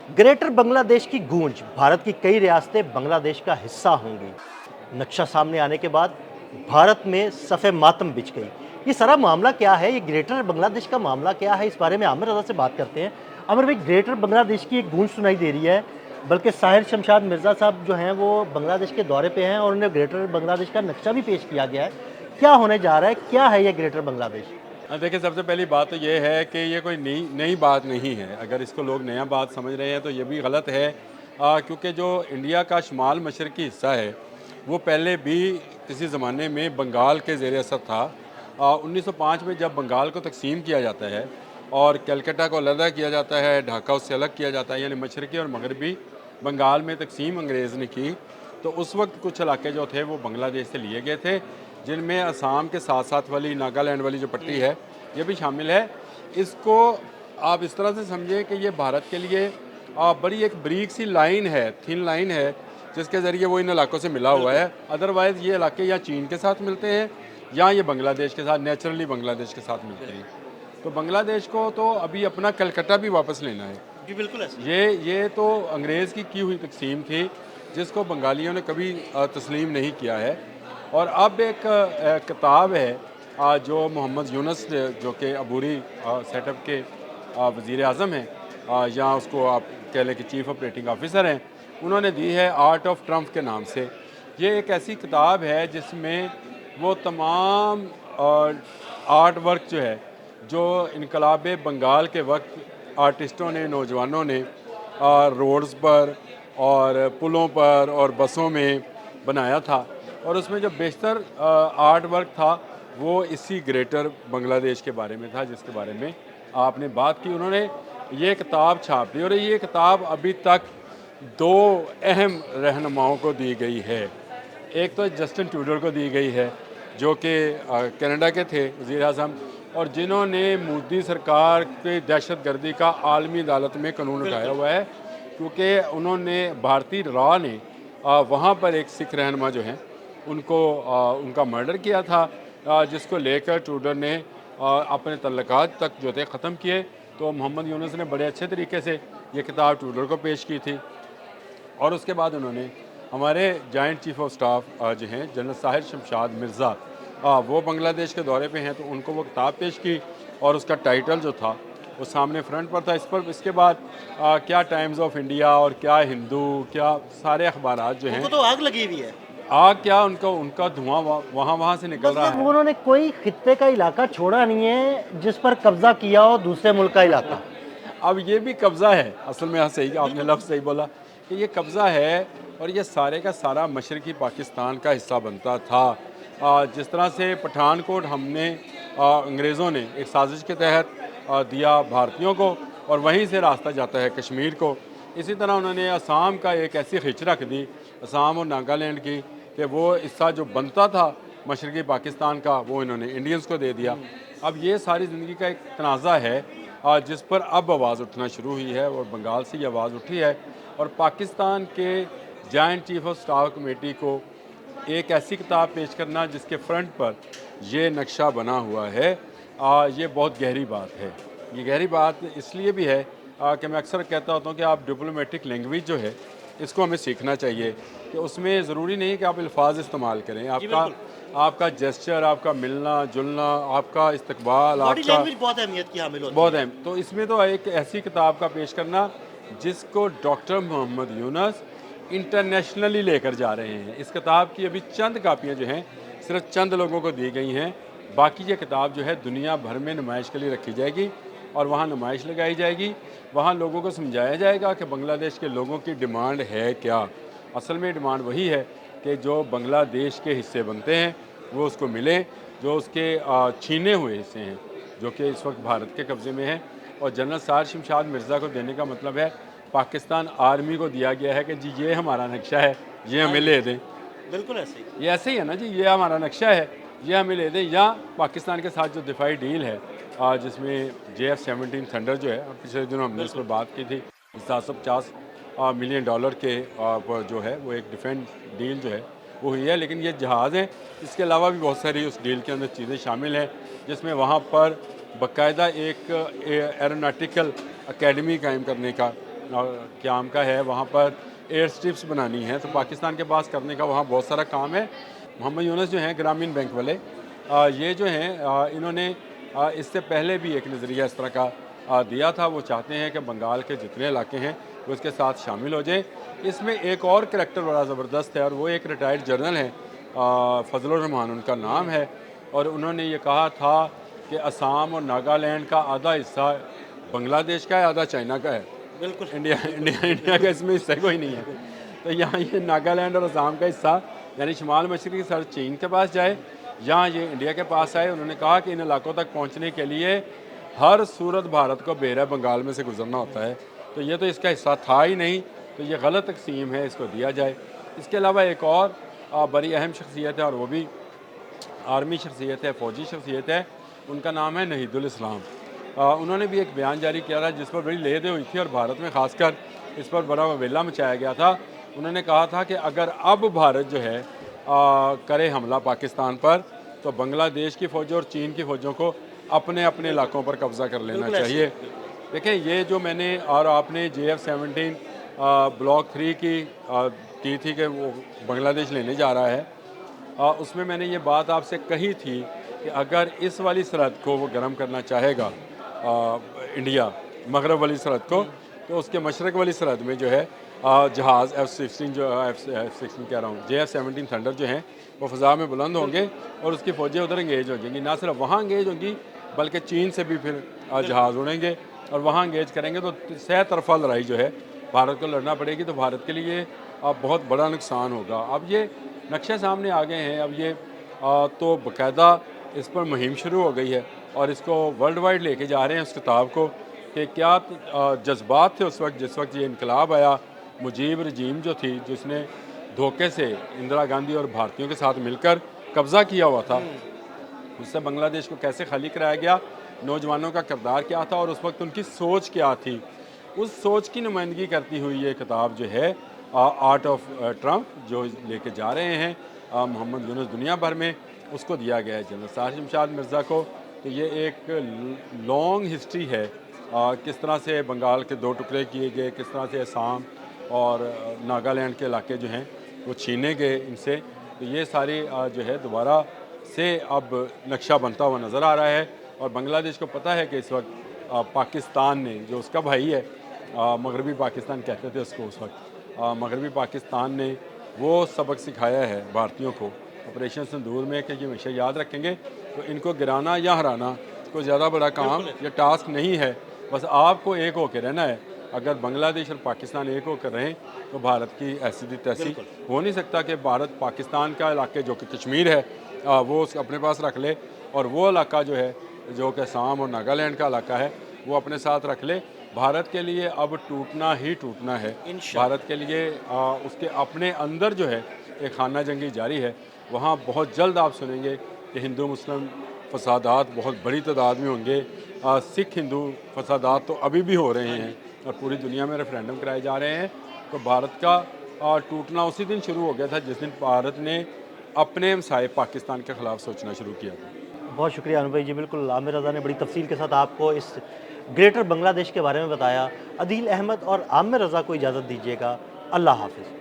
Greater Bangladesh की गूंज, भारत की कई रियासतें बांग्लादेश का हिस्सा होंगी। नक्शा सामने आने के बाद भारत में सफ़े मातम बिछ गई। ये सारा मामला क्या है? ये ग्रेटर बांग्लादेश का मामला क्या है? इस बारे में आमिर रज़ा से बात करते हैं। आमिर भाई, ग्रेटर बांग्लादेश की एक गूंज सुनाई दे रही है, बल्कि साहिर शमशाद मिर्ज़ा साहब जो हैं वो बांग्लादेश के दौरे पे हैं और उन्हें ग्रेटर बांग्लादेश का नक्शा भी पेश किया गया है। क्या होने जा रहा है? क्या है ये ग्रेटर बांग्लादेश? देखिए, सबसे पहली बात तो ये है कि ये कोई नई नई बात नहीं है। अगर इसको लोग नया बात समझ रहे हैं तो ये भी गलत है, क्योंकि जो इंडिया का शुमाल मशरकी हिस्सा है वो पहले भी किसी ज़माने में बंगाल के ज़ेर असर था। 1905 में जब बंगाल को तकसीम किया जाता है और कलकत्ता को अलहदा किया जाता है, ढाका उससे अलग किया जाता है, यानी मशरकी और मगरबी बंगाल में तकसीम अंग्रेज़ ने की, तो उस वक्त कुछ इलाके जो थे वो बांग्लादेश से लिए गए थे, जिनमें असम के साथ साथ वाली नागालैंड वाली जो पट्टी है ये भी शामिल है। इसको आप इस तरह से समझें कि ये भारत के लिए बड़ी एक ब्रीक सी लाइन है, थिन लाइन है, जिसके ज़रिए वो इन इलाकों से मिला हुआ है। अदरवाइज़ ये इलाके या चीन के साथ मिलते हैं या ये बांग्लादेश के साथ, नेचुरली बांग्लादेश के साथ मिलते हैं। तो बांग्लादेश को तो अभी अपना कलकत्ता भी वापस लेना है। जी बिल्कुल ऐसे। ये तो अंग्रेज़ की हुई तकसीम थी, जिसको बंगालियों ने कभी तस्लीम नहीं किया है। और अब एक किताब है जो मोहम्मद यूनुस जो कि अबूरी सेटअप के वज़ीर आज़म हैं, या उसको आप कह लें कि चीफ़ ऑपरेटिंग ऑफिसर हैं, उन्होंने दी है आर्ट ऑफ ट्रम्प के नाम से। ये एक ऐसी किताब है जिसमें वो तमाम आर्ट वर्क जो है, जो इनकलाब बंगाल के वक्त आर्टिस्टों ने, नौजवानों ने रोड्स पर और पुलों पर और बसों में बनाया था, और उसमें जो बेशतर आर्ट वर्क था वो इसी ग्रेटर बांग्लादेश के बारे में था, जिसके बारे में आपने बात की। उन्होंने ये किताब छाप दी और ये किताब अभी तक दो अहम रहनुमाओं को दी गई है। एक तो जस्टिन ट्रूडो को दी गई है, जो कि कनाडा के थे वज़ीर आज़म, और जिन्होंने मोदी सरकार की दहशतगर्दी का आलमी अदालत में कानून उठाया हुआ है, क्योंकि उन्होंने भारतीय रॉ ने वहाँ पर एक सिख रहनुमा जो हैं उनको उनका मर्डर किया था, जिसको लेकर ट्रूडो ने अपने तल्लुकात तक जो थे ख़त्म किए। तो मोहम्मद यूनुस ने बड़े अच्छे तरीके से ये किताब ट्रूडो को पेश की थी, और उसके बाद उन्होंने हमारे जॉइंट चीफ ऑफ स्टाफ जो हैं जनरल साहिर शमशाद मिर्ज़ा, वो बांग्लादेश के दौरे पे हैं, तो उनको वो किताब पेश की और उसका टाइटल जो था वो सामने फ्रंट पर था। इस पर इसके बाद क्या टाइम्स ऑफ इंडिया और क्या हिंदू, क्या सारे अखबारात जो हैं, उनको तो आग लगी हुई है। आग क्या, उनका धुआं वहाँ से निकल रहा मतलब है। उन्होंने कोई खित्ते का इलाका छोड़ा नहीं है जिस पर कब्जा किया हो दूसरे मुल्क का इलाका। अब ये भी कब्ज़ा है असल में, हाँ सही, आपने लफ्ज़ सही बोला कि ये कब्ज़ा है, और ये सारे का सारा मशरकी पाकिस्तान का हिस्सा बनता था। जिस तरह से पठानकोट हमने अंग्रेज़ों ने एक साजिश के तहत दिया भारतीयों को, और वहीं से रास्ता जाता है कश्मीर को, इसी तरह उन्होंने असम का एक ऐसी खिंच रख दी, असम और नागालैंड की, कि वो हिस्सा जो बनता था मशरकी पाकिस्तान का वो इन्होंने इंडियंस को दे दिया। अब ये सारी ज़िंदगी का एक तनाज़ा है जिस पर अब आवाज़ उठना शुरू हुई है, और बंगाल से ये आवाज़ उठी है, और पाकिस्तान के joint chief of staff committee को एक ऐसी किताब पेश करना जिसके फ्रंट पर ये नक्शा बना हुआ है, ये बहुत गहरी बात है। ये गहरी बात इसलिए भी है कि मैं अक्सर कहता होता हूँ कि आप डिप्लोमेटिक लैंग्वेज जो है इसको हमें सीखना चाहिए, कि उसमें ज़रूरी नहीं कि आप अल्फाज इस्तेमाल करें, आपका जेस्चर, आपका मिलना जुलना, आपका इस्तकबाल, बॉडी आपका लैंग्वेज बहुत अहमियत की हामिल होती बहुत है। अहम। तो इसमें तो एक ऐसी किताब का पेश करना जिसको डॉक्टर मोहम्मद यूनुस इंटरनेशनली लेकर जा रहे हैं। इस किताब की अभी चंद कापियाँ जो हैं सिर्फ चंद लोगों को दी गई हैं, बाकी ये किताब जो है दुनिया भर में नुमाइश के लिए रखी जाएगी, और वहाँ नुमाइश लगाई जाएगी, वहाँ लोगों को समझाया जाएगा कि बांग्लादेश के लोगों की डिमांड है क्या। असल में डिमांड वही है कि जो बांग्लादेश के हिस्से बनते हैं वो उसको मिले, जो उसके छीने हुए हिस्से हैं जो कि इस वक्त भारत के कब्ज़े में है। और जनरल साहिर शमशाद मिर्ज़ा को देने का मतलब है पाकिस्तान आर्मी को दिया गया है कि जी ये हमारा नक्शा है, ये हमें ले दें। बिल्कुल ऐसे ही। ये ऐसे ही है ना जी, ये हमारा नक्शा है, ये हमें ले दें। या पाकिस्तान के साथ जो दिफाई डील है, जिसमें JF-17 थंडर जो है, पिछले दिनों हमने इस पर बात की थी, $750 मिलियन के जो है वो एक डिफेंस डील जो है वो हुई है। लेकिन ये जहाज़ हैं, इसके अलावा भी बहुत सारी उस डील के अंदर चीज़ें शामिल हैं, जिसमें वहाँ पर बाकायदा एक एरोनॉटिकल अकेडमी कायम करने का क़याम का है, वहाँ पर एयर स्ट्रिप्स बनानी है, तो पाकिस्तान के पास करने का वहाँ बहुत सारा काम है। मोहम्मद यूनुस जो हैं ग्रामीण बैंक वाले, ये जो हैं इन्होंने इससे पहले भी एक नज़रिया इस तरह का दिया था। वो चाहते हैं कि बंगाल के जितने इलाके हैं वो इसके साथ शामिल हो जाएं। इसमें एक और करैक्टर बड़ा ज़बरदस्त है और वो एक रिटायर्ड जनरल हैं, फजलुर रहमान उनका नाम है, और उन्होंने ये कहा था कि असम और नागालैंड का आधा हिस्सा बांग्लादेश का है, आधा चाइना का है। बिल्कुल इंडिया का इसमें हिस्सा कोई नहीं है। तो यहाँ ये नागालैंड और असम का हिस्सा यानी शुमाल मशरक़ी सर चीन के पास जाए, यहाँ ये इंडिया के पास आए। उन्होंने कहा कि इन इलाकों तक पहुँचने के लिए हर सूरत भारत को बहरा बंगाल में से गुजरना होता है, तो ये तो इसका हिस्सा था ही नहीं, तो ये गलत तकसीम है, इसको दिया जाए। इसके अलावा एक और बड़ी अहम शख्सियत है और वो भी आर्मी शख्सियत है, फ़ौजी शख्सियत है, उनका नाम है नहीदुल इस्लाम। उन्होंने भी एक बयान जारी किया था जिस पर बड़ी लेदे हुई थी और भारत में ख़ासकर इस पर बड़ा वेला मचाया गया था। उन्होंने कहा था कि अगर अब भारत जो है करे हमला पाकिस्तान पर, तो बांग्लादेश की फ़ौजों और चीन की फ़ौजों को अपने अपने इलाकों पर कब्ज़ा कर लेना चाहिए। देखें, ये जो मैंने और आपने JF-17 ब्लॉक 3 की थी कि वो बांग्लादेश लेने जा रहा है, उसमें मैंने ये बात आपसे कही थी कि अगर इस वाली सरहद को वो गर्म करना चाहेगा इंडिया, मगरब वाली सरहद को, तो उसके मशरक़ वाली सरहद में जो है जहाज़ F-16 कह रहा हूँ, JF-17 थंडर जो हैं वो फ़ज़ा में बुलंद होंगे और उसकी फ़ौजें उधर इंगेज हो जाएंगी। ना सिर्फ वहाँ इंगेज होंगी बल्कि चीन से भी फिर जहाज़ उड़ेंगे और वहाँ इंगेज करेंगे, तो सह तरफ़ा लड़ाई जो है भारत को लड़ना पड़ेगी, तो भारत के लिए बहुत बड़ा नुकसान होगा। अब ये नक्शे सामने आ गए हैं, अब ये तो बाकायदा इस पर मुहिम शुरू हो गई है और इसको वर्ल्ड वाइड लेके जा रहे हैं उस किताब को कि क्या जज्बात थे उस वक्त जिस वक्त ये इनकलाब आया। मुजीब रजीम जो थी, जिसने धोखे से इंदिरा गांधी और भारतीयों के साथ मिलकर कब्ज़ा किया हुआ था, उससे बांग्लादेश को कैसे खाली कराया गया, नौजवानों का किरदार क्या था और उस वक्त उनकी सोच क्या थी, उस सोच की नुमाइंदगी करती हुई ये किताब जो है आर्ट ऑफ ट्रम्प जो लेके जा रहे हैं मोहम्मद यूनुस दुनिया भर में, उसको दिया गया है जनरल साहिर शमशाद मिर्ज़ा को। तो ये एक लॉन्ग हिस्ट्री है, किस तरह से बंगाल के 2 टुकड़े किए गए, किस तरह से असम और नागालैंड के इलाके जो हैं वो छीने गए इनसे। तो ये सारी जो है दोबारा से अब नक्शा बनता हुआ नज़र आ रहा है और बांग्लादेश को पता है कि इस वक्त पाकिस्तान ने, जो उसका भाई है, मगरबी पाकिस्तान कहते थे उसको उस वक्त, मगरबी पाकिस्तान ने वो सबक सिखाया है भारतीयों को ऑपरेशन सिंदूर में कि ये हमेशा याद रखेंगे, तो इनको गिराना या हराना कोई ज़्यादा बड़ा काम या टास्क नहीं है, बस आपको एक होकर रहना है। अगर बांग्लादेश और पाकिस्तान एक होकर रहें तो भारत की ऐसी दी तैसी हो नहीं सकता कि भारत पाकिस्तान का इलाके जो कि कश्मीर है वो अपने पास रख ले और वो इलाका जो है जो कि असम और नागालैंड का इलाका है वो अपने साथ रख ले। भारत के लिए अब टूटना ही टूटना है। भारत के लिए उसके अपने अंदर जो है एक खाना जंगी जारी है। वहाँ बहुत जल्द आप सुनेंगे कि हिंदू मुस्लिम फसादात बहुत बड़ी तादाद में होंगे। सिख हिंदू फसादात तो अभी भी हो रहे हैं और पूरी दुनिया में रेफरेंडम कराए जा रहे हैं। तो भारत का टूटना उसी दिन शुरू हो गया था जिस दिन भारत ने अपने हमसाये पाकिस्तान के ख़िलाफ़ सोचना शुरू किया था। बहुत शुक्रिया अनु भाई जी। बिल्कुल, आमिर रज़ा ने बड़ी तफसील के साथ आपको इस ग्रेटर बांग्लादेश के बारे में बताया। अदील अहमद और आमिर रज़ा को इजाज़त दीजिएगा। अल्लाह हाफ़िज़।